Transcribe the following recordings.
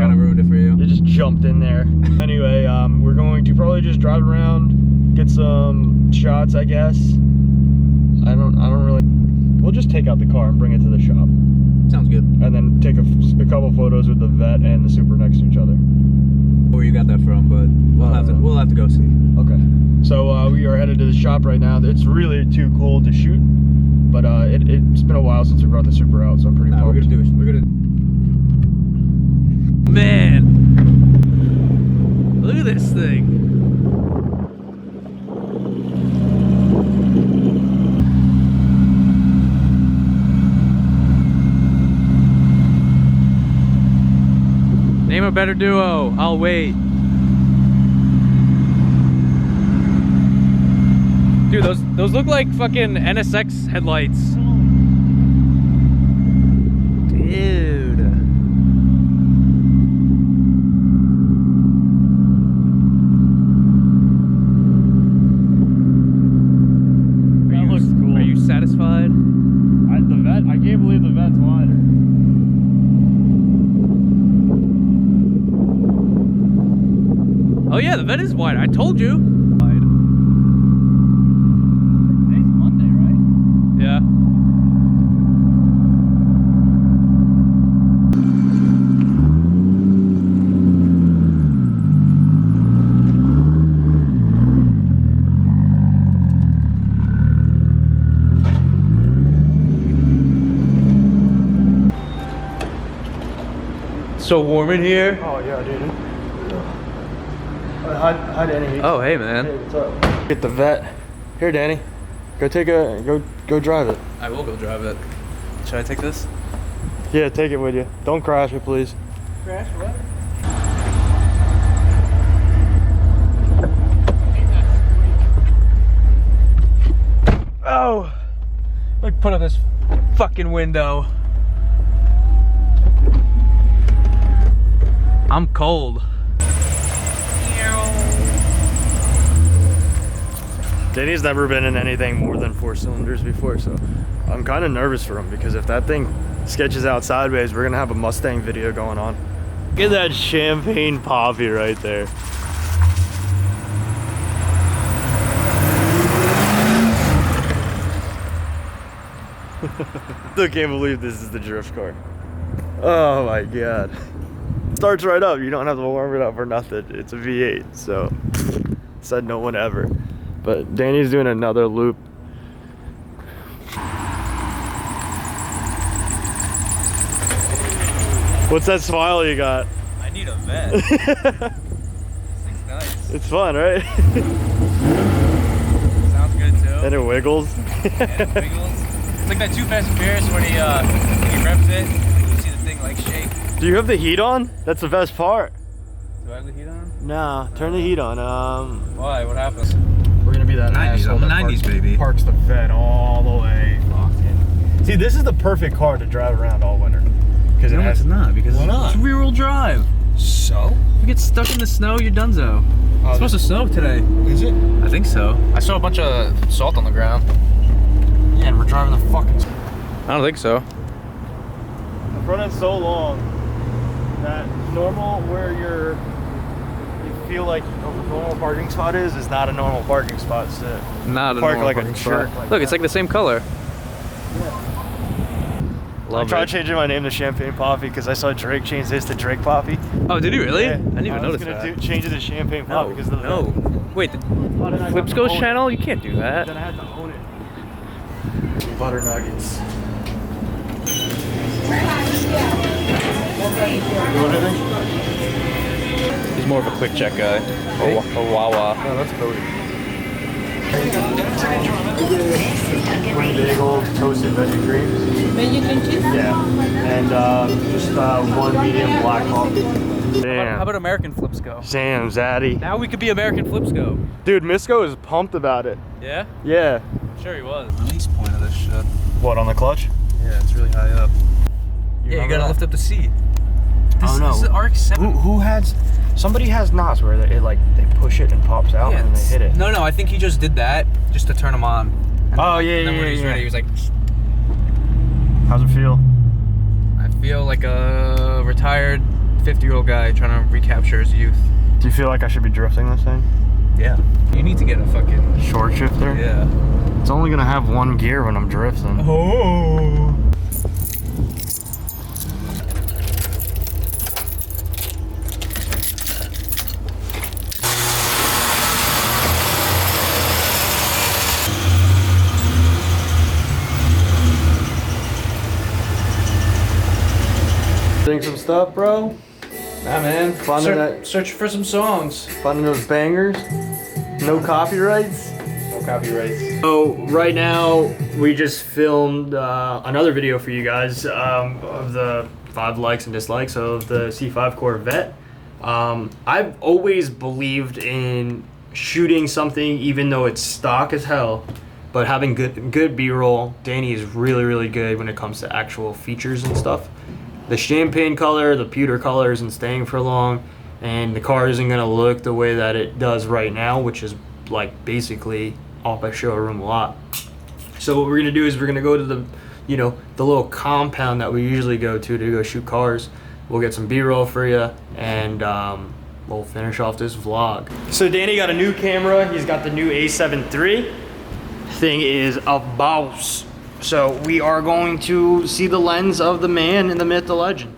kind of ruined it for you. It just jumped in there. Anyway, we're going to probably just drive around, get some shots, I guess. I don't really. We'll just take out the car and bring it to the shop. Sounds good. And then take a couple photos with the Vet and the Super next to each other. Where you got that from, but we'll have to go see. Okay. So we are headed to the shop right now. It's really too cold to shoot, but it's been a while since we brought the Super out, so I'm pretty pumped. We're gonna. Man, look at this thing. Name a better duo. I'll wait. Dude, those look like fucking NSX headlights. Dude. That looks cool. Are you satisfied? I can't believe the Vet's wider. Oh yeah, the Vet is wide. I told you. Wide. Today's Monday, right? Yeah. So warm in here. Oh yeah, dude. Hi, Danny. Oh hey man. Hey, what's up? Get the Vet. Here, Danny. Go drive it. I will go drive it. Should I take this? Yeah, take it with you. Don't crash it, please. Crash what? Oh! Look, put up this fucking window. I'm cold. Danny's never been in anything more than 4 cylinders before, so I'm kind of nervous for him because if that thing sketches out sideways, we're gonna have a Mustang video going on. Look at that champagne poppy right there. Still can't believe this is the drift car. Oh my god. Starts right up. You don't have to warm it up or nothing. It's a V8, so said no one ever. But Danny's doing another loop. What's that smile you got? I need a Vet. This thing's nice. It's fun, right? Sounds good too. And it wiggles. And it wiggles. It's like that Too Fast and Furious when he revs it, you see the thing like shake. Do you have the heat on? That's the best part. Do I have the heat on? No, turn the heat on. Why? What happens? We're gonna be that 90s, asshole I'm a that 90s baby. Parks the Vet all the way. Fucking. See, this is the perfect car to drive around all winter. Because No, it's not. Because it's rear-wheel drive. So? You get stuck in the snow, you're donezo. It's supposed to snow today. Is it? I think so. I saw a bunch of salt on the ground. Yeah, and we're driving the fucking. I don't think so. The front end's so long that normal where you feel like a normal parking spot is not a normal parking spot. So Not a park normal like parking a spot. jerk. Like Look, it's like the same color. Yeah. I Love tried it. changing my name to Champagne Poppy because I saw Drake change his to Drake Poppy. Oh, did you really? Yeah. I didn't even notice that. I was gonna change it to Champagne No, Poppy because of the no. Wait, the FLIPZCO's channel? You can't do that. Then I had to own it. Butter nuggets. You want anything? He's more of a quick check guy. A Wawa. No, that's Cody. One big old toasted veggie creams. Veggie cream cheese? Yeah. And just one medium black coffee. Damn. How about American FLIPZCO? Sam, Zaddy. Now we could be American FLIPZCO. Dude, Misco is pumped about it. Yeah? Yeah. I'm sure he was. Release point of this shit. What, on the clutch? Yeah, it's really high up. Yeah, you gotta lift up the seat. This is RX-7. Who has? Somebody has knots where they push it and pops out and they hit it. No, I think he just did that just to turn them on. And When he's ready, he was like. How's it feel? I feel like a retired 50-year-old guy trying to recapture his youth. Do you feel like I should be drifting this thing? Yeah. You need to get a fucking short shifter? Yeah. It's only gonna have one gear when I'm drifting. Oh. Think some stuff, bro? Nah, man. Search for some songs. Finding those bangers. No copyrights. No copyrights. So right now we just filmed another video for you guys of the 5 likes and dislikes of the C5 Corvette. I've always believed in shooting something even though it's stock as hell, but having good B-roll. Danny is really good when it comes to actual features and stuff. The champagne color, the pewter color isn't staying for long, and the car isn't gonna look the way that it does right now, which is like basically off a showroom lot. So what we're gonna do is we're gonna go to the, you know, the little compound that we usually go to go shoot cars. We'll get some B-roll for you, and we'll finish off this vlog. So Danny got a new camera. He's got the new A7 III. Thing is a boss. So we are going to see the lens of the man in the myth, the legend.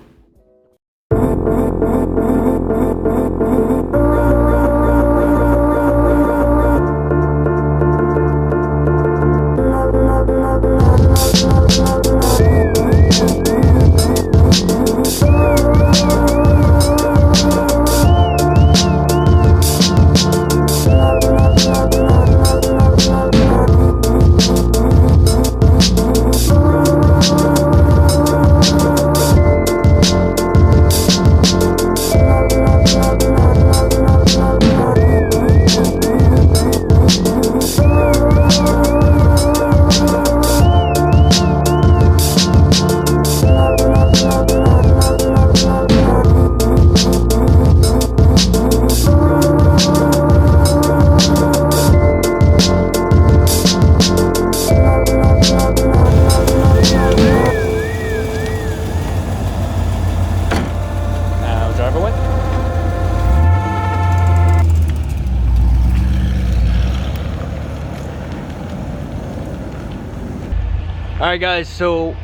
Alright guys, so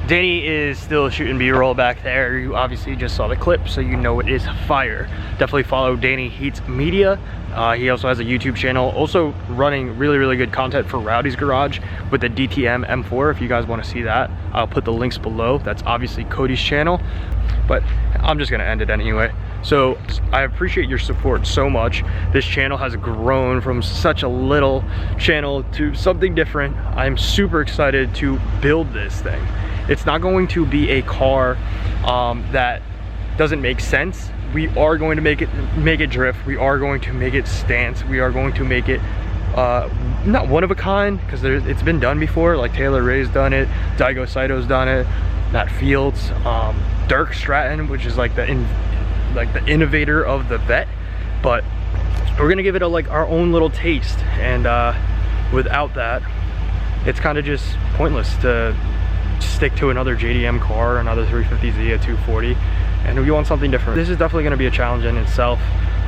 Danny is still shooting B-roll back there. You obviously just saw the clip, so you know it is fire. Definitely follow Danny Heats Media. He also has a YouTube channel, also running really good content for Rowdy's Garage with the DTM M4. If you guys want to see that, I'll put the links below. That's obviously Cody's channel, but I'm just gonna end it anyway. So I appreciate your support so much. This channel has grown from such a little channel to something different. I'm super excited to build this thing. It's not going to be a car that doesn't make sense. We are going to make it drift. We are going to make it stance. We are going to make it not one of a kind, because it's been done before. Like Taylor Ray's done it, Daigo Saito's done it, Matt Fields, Dirk Stratton, which is like the innovator of the Vet. But we're gonna give it our own little taste, and without that, it's kind of just pointless to stick to another JDM car, another 350Z, a 240, and we want something different. This is definitely going to be a challenge in itself,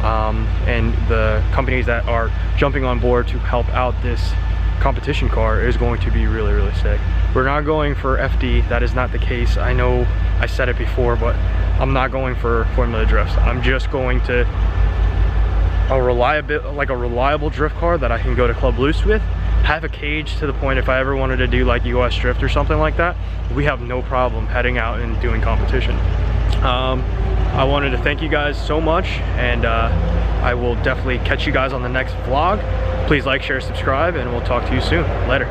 and the companies that are jumping on board to help out this competition car is going to be really sick. We're not going for FD. That is not the case. I know I said it before, but I'm not going for Formula Drifts. I'm just going to a reliable drift car that I can go to Club Loose with, have a cage to the point if I ever wanted to do like US Drift or something like that, we have no problem heading out and doing competition. I wanted to thank you guys so much, and I will definitely catch you guys on the next vlog. Please like, share, subscribe, and we'll talk to you soon. Later.